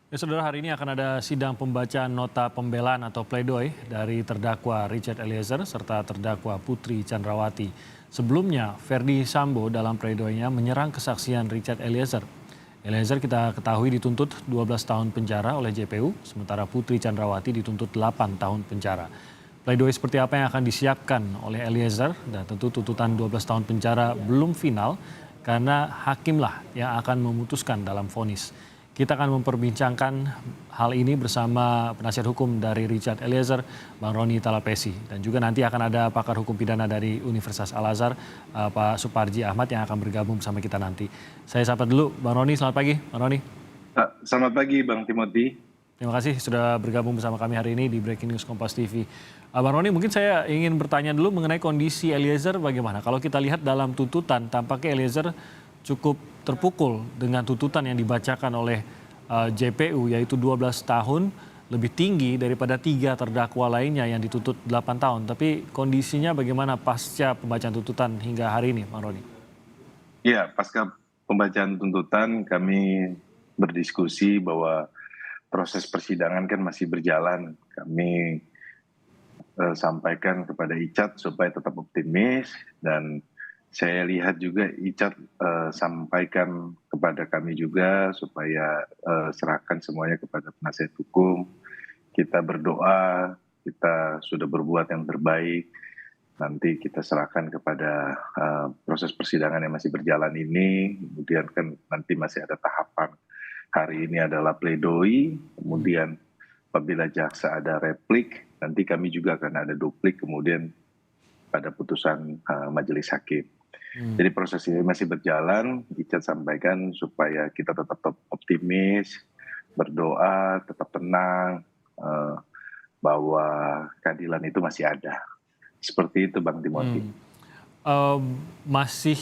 Ya, saudara, hari ini akan ada sidang pembacaan nota pembelaan atau pledoi dari terdakwa Richard Eliezer serta terdakwa Putri Chandrawati. Sebelumnya, Verdi Sambo dalam pledoinya menyerang kesaksian Richard Eliezer. Eliezer kita ketahui dituntut 12 tahun penjara oleh JPU, sementara Putri Chandrawati dituntut 8 tahun penjara. Pledoi seperti apa yang akan disiapkan oleh Eliezer, dan tentu tuntutan 12 tahun penjara belum final karena hakimlah yang akan memutuskan dalam vonis. Kita akan memperbincangkan hal ini bersama penasihat hukum dari Richard Eliezer, Bang Roni Talapesi. Dan juga nanti akan ada pakar hukum pidana dari Universitas Al-Azhar, Pak Suparji Ahmad, yang akan bergabung bersama kita nanti. Saya sapa dulu, Bang Roni. Selamat pagi, Bang Roni. Selamat pagi Bang Timothy. Terima kasih sudah bergabung bersama kami hari ini di Breaking News Kompas TV. Bang Roni, mungkin saya ingin bertanya dulu mengenai kondisi Eliezer bagaimana. Kalau kita lihat dalam tuntutan, tampaknya Eliezer cukup terpukul dengan tuntutan yang dibacakan oleh JPU, yaitu 12 tahun, lebih tinggi daripada 3 terdakwa lainnya yang dituntut 8 tahun. Tapi kondisinya bagaimana pasca pembacaan tuntutan hingga hari ini, Bang Roni? Ya, pasca pembacaan tuntutan kami berdiskusi bahwa proses persidangan kan masih berjalan. Kami sampaikan kepada Icat supaya tetap optimis, dan saya lihat juga Icat sampaikan kepada kami juga supaya serahkan semuanya kepada penasihat hukum. Kita berdoa, kita sudah berbuat yang terbaik. Nanti kita serahkan kepada proses persidangan yang masih berjalan ini. Kemudian kan nanti masih ada tahapan. Hari ini adalah pledoi, kemudian apabila jaksa ada replik, nanti kami juga akan ada duplik, kemudian pada putusan majelis hakim. Jadi proses ini masih berjalan. Richard sampaikan supaya kita tetap optimis, berdoa, tetap tenang, bahwa keadilan itu masih ada. Seperti itu Bang Timothy. Masih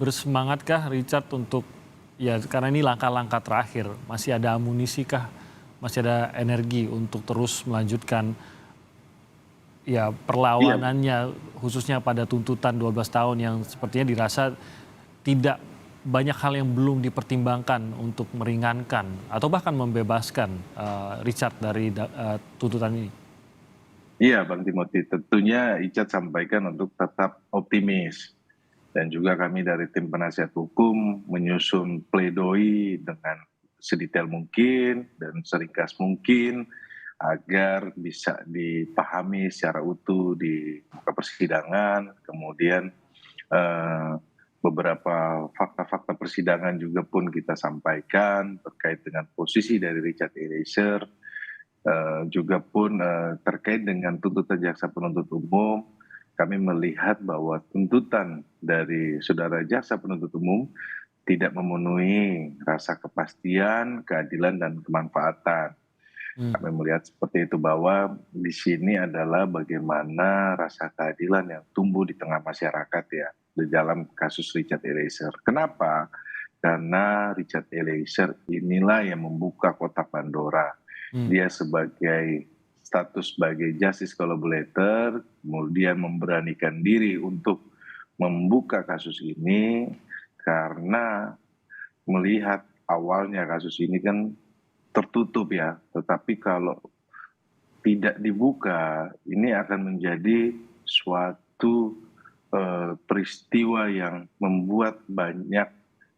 bersemangatkah Richard untuk, ya karena ini langkah-langkah terakhir, masih ada amunisi kah, masih ada energi untuk terus melanjutkan ya perlawanannya, khususnya pada tuntutan 12 tahun yang sepertinya dirasa tidak banyak hal yang belum dipertimbangkan untuk meringankan atau bahkan membebaskan Richard dari tuntutan ini? Iya Bang Timothy, tentunya Icat sampaikan untuk tetap optimis. Dan juga kami dari tim penasihat hukum menyusun pledoi dengan sedetail mungkin dan seringkas mungkin agar bisa dipahami secara utuh di muka persidangan. Kemudian beberapa fakta-fakta persidangan juga pun kita sampaikan terkait dengan posisi dari Richard Eliezer, juga pun terkait dengan tuntutan jaksa penuntut umum. Kami melihat bahwa tuntutan dari saudara jaksa penuntut umum tidak memenuhi rasa kepastian, keadilan, dan kemanfaatan. Kami melihat seperti itu, bahwa di sini adalah bagaimana rasa keadilan yang tumbuh di tengah masyarakat ya, di dalam kasus Richard Eliezer. Kenapa? Karena Richard Eliezer inilah yang membuka kotak Pandora. Dia sebagai status sebagai justice collaborator, kemudian memberanikan diri untuk membuka kasus ini karena melihat awalnya kasus ini kan tertutup ya, tetapi kalau tidak dibuka ini akan menjadi suatu peristiwa yang membuat banyak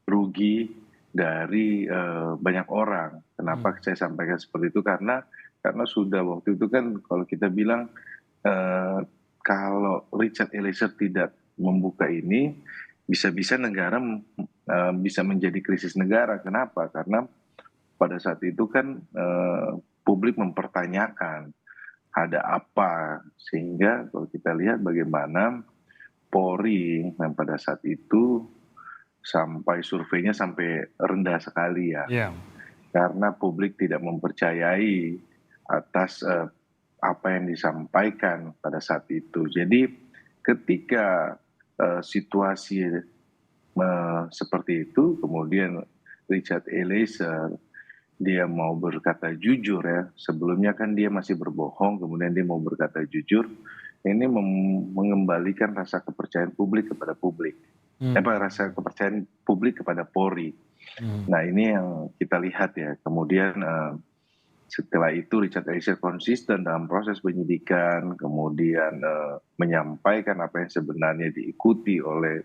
rugi dari banyak orang. Kenapa saya sampaikan seperti itu? Karena sudah waktu itu kan kalau kita bilang kalau Richard Eliezer tidak membuka ini, bisa-bisa negara bisa menjadi krisis negara. Kenapa? Karena pada saat itu kan publik mempertanyakan ada apa, sehingga kalau kita lihat bagaimana Polri yang pada saat itu sampai surveinya sampai rendah sekali ya. Yeah. Karena publik tidak mempercayai atas apa yang disampaikan pada saat itu. Jadi ketika situasi seperti itu, kemudian Richard Eliezer dia mau berkata jujur ya. Sebelumnya kan dia masih berbohong, kemudian dia mau berkata jujur. Ini mengembalikan rasa kepercayaan publik kepada publik. Rasa kepercayaan publik kepada Polri. Mhm. Nah ini yang kita lihat ya, kemudian setelah itu Richard Eliezer konsisten dalam proses penyidikan, kemudian menyampaikan apa yang sebenarnya diikuti oleh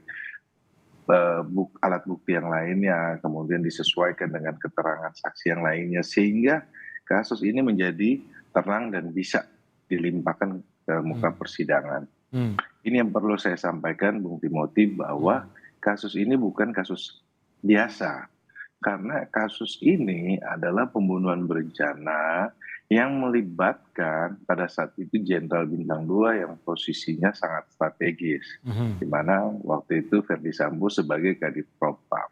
alat bukti yang lainnya, kemudian disesuaikan dengan keterangan saksi yang lainnya, sehingga kasus ini menjadi terang dan bisa dilimpahkan ke muka Mmm. persidangan. Mmm. Ini yang perlu saya sampaikan, Bung Timothy, bahwa Mhm. kasus ini bukan kasus biasa. Karena kasus ini adalah pembunuhan berencana yang melibatkan pada saat itu Jenderal Bintang 2 yang posisinya sangat strategis. Mhm. Di mana waktu itu Verdi Sambo sebagai Kadif Propam.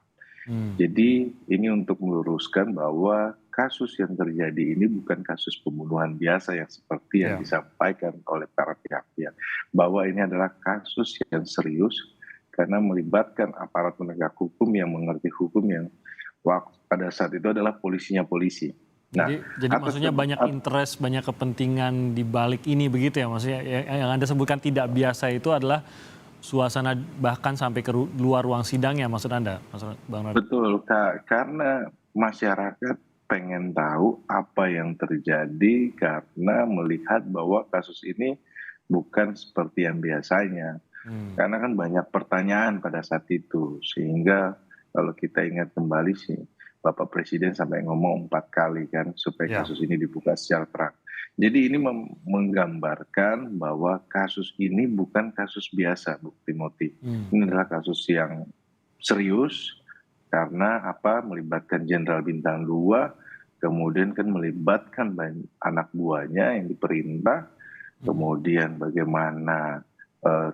Mmm. Jadi ini untuk meluruskan bahwa kasus yang terjadi ini bukan kasus pembunuhan biasa yang seperti yang Iya. disampaikan oleh para pihak-pihak. Bahwa ini adalah kasus yang serius karena melibatkan aparat penegak hukum yang mengerti hukum yang pada saat itu adalah polisinya polisi. Nah, Jadi atas maksudnya banyak interest, banyak kepentingan di balik ini begitu ya? Maksudnya yang Anda sebutkan tidak biasa itu adalah suasana bahkan sampai ke luar ruang sidangnya maksud Anda, Bang Roni? betul, Kak, karena masyarakat pengen tahu apa yang terjadi karena melihat bahwa kasus ini bukan seperti yang biasanya. Mmm. Karena kan banyak pertanyaan pada saat itu, sehingga kalau kita ingat kembali sih, Bapak Presiden sampai ngomong 4 kali kan supaya Iya. kasus ini dibuka secara terang. Jadi ini menggambarkan bahwa kasus ini bukan kasus biasa, Bu Timothy. Mmm. Ini adalah kasus yang serius karena apa, melibatkan Jenderal Bintang 2, kemudian kan melibatkan anak buahnya yang diperintah, Mhm. kemudian bagaimana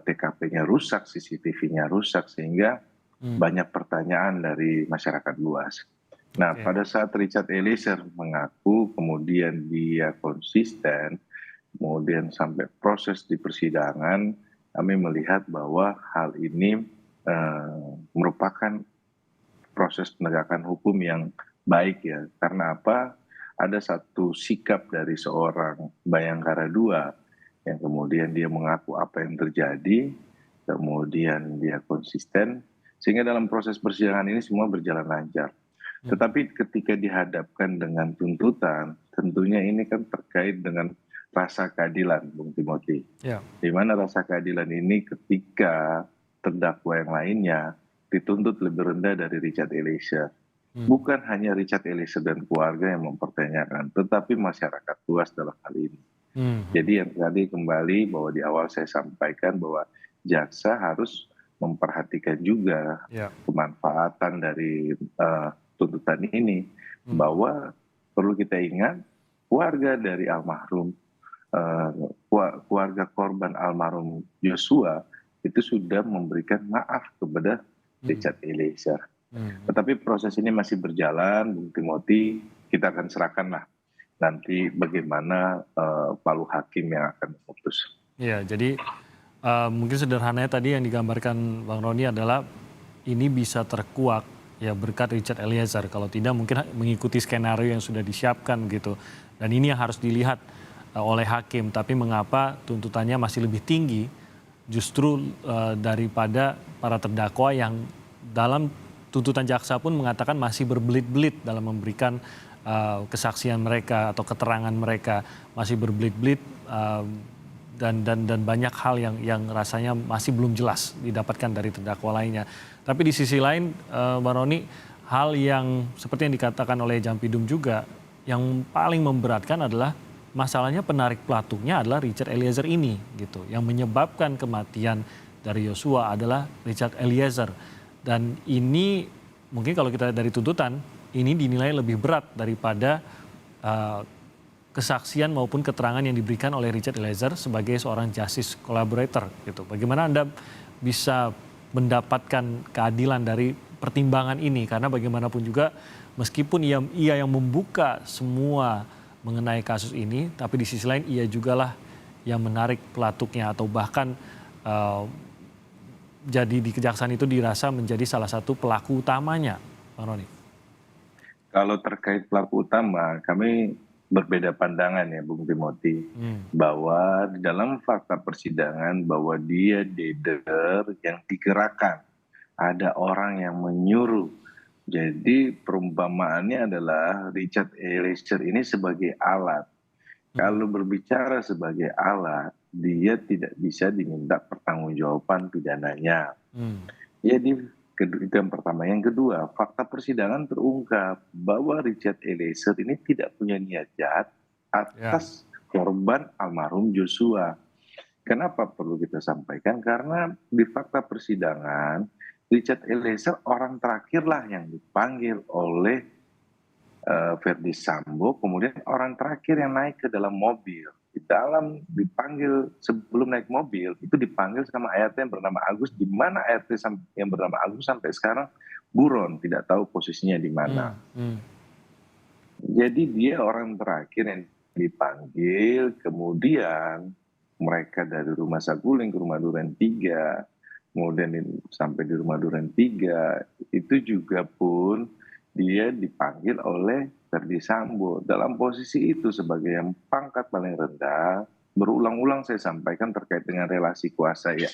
TKP-nya rusak, CCTV-nya rusak, sehingga Mmm. banyak pertanyaan dari masyarakat luas. Nah, Oke. pada saat Richard Eliezer mengaku, kemudian dia konsisten, kemudian sampai proses di persidangan, kami melihat bahwa hal ini merupakan proses penegakan hukum yang baik ya. Karena apa? Ada satu sikap dari seorang Bayangkara II yang kemudian dia mengaku apa yang terjadi, kemudian dia konsisten, sehingga dalam proses persidangan ini semua berjalan lancar. Mhm. Tetapi ketika dihadapkan dengan tuntutan, tentunya ini kan terkait dengan rasa keadilan, Bung Timothy. Iya. Di mana rasa keadilan ini ketika terdakwa yang lainnya dituntut lebih rendah dari Richard Eliezer. Mmm. Bukan hanya Richard Eliezer dan keluarga yang mempertanyakan, tetapi masyarakat luas dalam hal ini. Mhm. Jadi yang tadi kembali bahwa di awal saya sampaikan bahwa jaksa harus memperhatikan juga Iya. kemanfaatan dari tuntutan ini, Mmm. bahwa perlu kita ingat keluarga dari almarhum, eh, keluarga korban almarhum Joshua itu sudah memberikan maaf kepada Mhm. Richard Eliezer. Mhm. Tetapi proses ini masih berjalan, Bung Timothy, kita akan serahkanlah nanti bagaimana palu hakim yang akan memutus. Iya, jadi mungkin sederhananya tadi yang digambarkan Bang Roni adalah ini bisa terkuak ya berkat Richard Eliezer. Kalau tidak mungkin mengikuti skenario yang sudah disiapkan gitu. Dan ini yang harus dilihat oleh hakim. Tapi mengapa tuntutannya masih lebih tinggi justru daripada para terdakwa yang dalam tuntutan jaksa pun mengatakan masih berbelit-belit dalam memberikan kesaksian mereka atau keterangan mereka, masih berbelit-belit dan banyak hal yang rasanya masih belum jelas didapatkan dari terdakwa lainnya. Tapi di sisi lain, Bang Roni, hal yang seperti yang dikatakan oleh Jampidum juga, yang paling memberatkan adalah masalahnya penarik pelatungnya adalah Richard Eliezer ini, gitu. Yang menyebabkan kematian dari Yosua adalah Richard Eliezer. Dan ini mungkin kalau kita dari tuntutan, ini dinilai lebih berat daripada kesaksian maupun keterangan yang diberikan oleh Richard Eliezer sebagai seorang justice collaborator gitu. Bagaimana Anda bisa mendapatkan keadilan dari pertimbangan ini karena bagaimanapun juga meskipun ia yang membuka semua mengenai kasus ini, tapi di sisi lain ia jugalah yang menarik pelatuknya atau bahkan jadi di kejaksaan itu dirasa menjadi salah satu pelaku utamanya, Bang Roni. Kalau terkait pelaku utama, kami berbeda pandangan ya Bung Timothy, Hmm. bahwa di dalam fakta persidangan bahwa dia leader yang digerakkan, ada orang yang menyuruh Jadi perumpamaannya adalah Richard Eliezer ini sebagai alat. Mhm. Kalau berbicara sebagai alat, dia tidak bisa diminta pertanggungjawaban pidananya. Mmm. Jadi itu yang pertama. Yang kedua, fakta persidangan terungkap bahwa Richard Eliezer ini tidak punya niat jahat Ya. atas korban almarhum Joshua. Kenapa perlu kita sampaikan? Karena di fakta persidangan, Richard Eliezer orang terakhirlah yang dipanggil oleh Verdi Sambo, kemudian orang terakhir yang naik ke dalam mobil. Di dalam dipanggil sebelum naik mobil, itu dipanggil sama ART yang bernama Agus, di mana ART yang bernama Agus sampai sekarang buron, tidak tahu posisinya di mana. Mmm, mmm. Jadi dia orang terakhir yang dipanggil, kemudian mereka dari rumah Saguling ke rumah Duren 3, kemudian sampai di rumah Duren 3, itu juga pun dia dipanggil oleh Verdi Sambo. Dalam posisi itu sebagai yang pangkat paling rendah, berulang-ulang saya sampaikan terkait dengan relasi kuasa ya.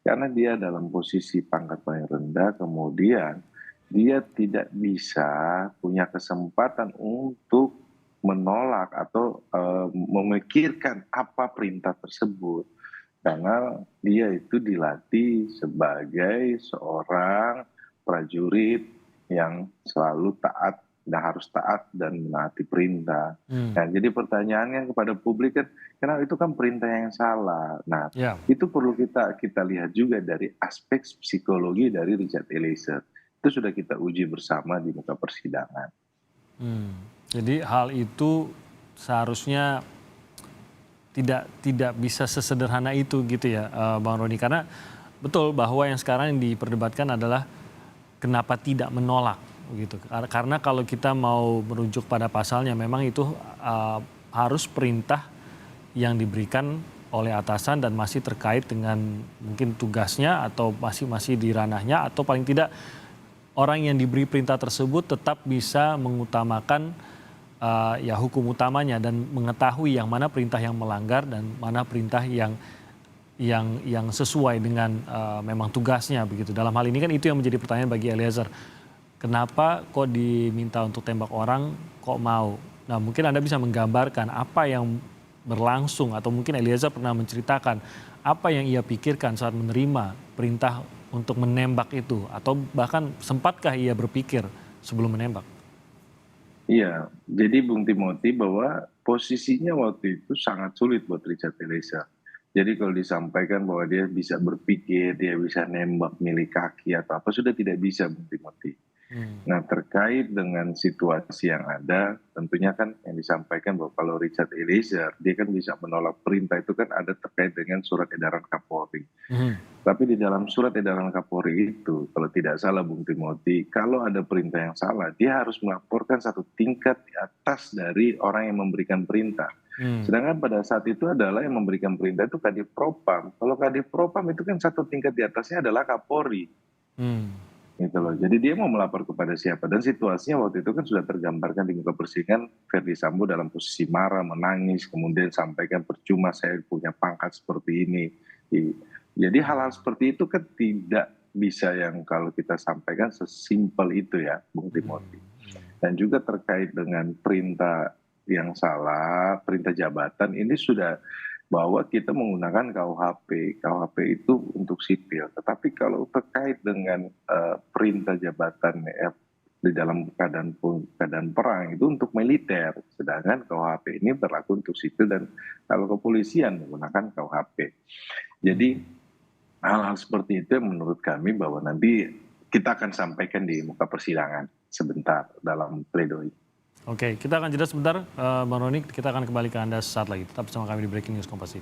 Karena dia dalam posisi pangkat paling rendah, kemudian dia tidak bisa punya kesempatan untuk menolak atau memikirkan apa perintah tersebut. Karena dia itu dilatih sebagai seorang prajurit yang selalu taat dan harus taat dan menaati perintah. Mmm. Nah, jadi pertanyaannya kepada publik kan, karena itu kan perintah yang salah. Nah, Ya. itu perlu kita lihat juga dari aspek psikologi dari Richard Eliezer. Itu sudah kita uji bersama di muka persidangan. Mmm. Jadi hal itu seharusnya tidak bisa sesederhana itu gitu ya, Bang Rony. Karena betul bahwa yang sekarang yang diperdebatkan adalah kenapa tidak menolak gitu. Karena kalau kita mau merujuk pada pasalnya memang itu harus perintah yang diberikan oleh atasan dan masih terkait dengan mungkin tugasnya atau masih di ranahnya, atau paling tidak orang yang diberi perintah tersebut tetap bisa mengutamakan ya hukum utamanya dan mengetahui yang mana perintah yang melanggar dan mana perintah yang sesuai dengan memang tugasnya begitu. Dalam hal ini kan itu yang menjadi pertanyaan bagi Eliezer. Kenapa kok diminta untuk tembak orang kok mau? Nah, mungkin Anda bisa menggambarkan apa yang berlangsung atau mungkin Eliezer pernah menceritakan apa yang ia pikirkan saat menerima perintah untuk menembak itu, atau bahkan sempatkah ia berpikir sebelum menembak? Iya, jadi Bung Timothy bahwa posisinya waktu itu sangat sulit buat Richard Eliezer. Jadi kalau disampaikan bahwa dia bisa berpikir, dia bisa nembak milih kaki atau apa, sudah tidak bisa Bung Timothy. Hmm. Nah, terkait dengan situasi yang ada, tentunya kan yang disampaikan bahwa kalau Richard Eliezer, dia kan bisa menolak perintah itu kan ada terkait dengan surat edaran Kapolri. Mhm. Tapi di dalam surat edaran Kapolri itu, kalau tidak salah Bung Timothy, kalau ada perintah yang salah, dia harus melaporkan satu tingkat di atas dari orang yang memberikan perintah. Hmm. Sedangkan pada saat itu adalah yang memberikan perintah itu Kadif Propam. Kalau Kadif Propam itu kan satu tingkat di atasnya adalah Kapolri. Hmm. Gitu loh. Jadi dia mau melapor kepada siapa, dan situasinya waktu itu kan sudah tergambarkan di muka persidangan, Verdi Sambo dalam posisi marah, menangis, kemudian sampaikan percuma saya punya pangkat seperti ini. Jadi hal-hal seperti itu kan tidak bisa yang kalau kita sampaikan sesimpel itu ya, Bung Timothy. Dan juga terkait dengan perintah yang salah, perintah jabatan ini sudah bahwa kita menggunakan KUHP. KUHP itu untuk sipil. Tetapi kalau terkait dengan perintah jabatan di dalam keadaan perang itu untuk militer. Sedangkan KUHP ini berlaku untuk sipil dan kalau kepolisian menggunakan KUHP. Jadi hal-hal seperti itu menurut kami bahwa nanti kita akan sampaikan di muka persidangan sebentar dalam pledoi. Oke, kita akan jeda sebentar, Bang Rony. Kita akan kembali ke Anda sesaat lagi. Tetap bersama kami di Breaking News Kompas TV.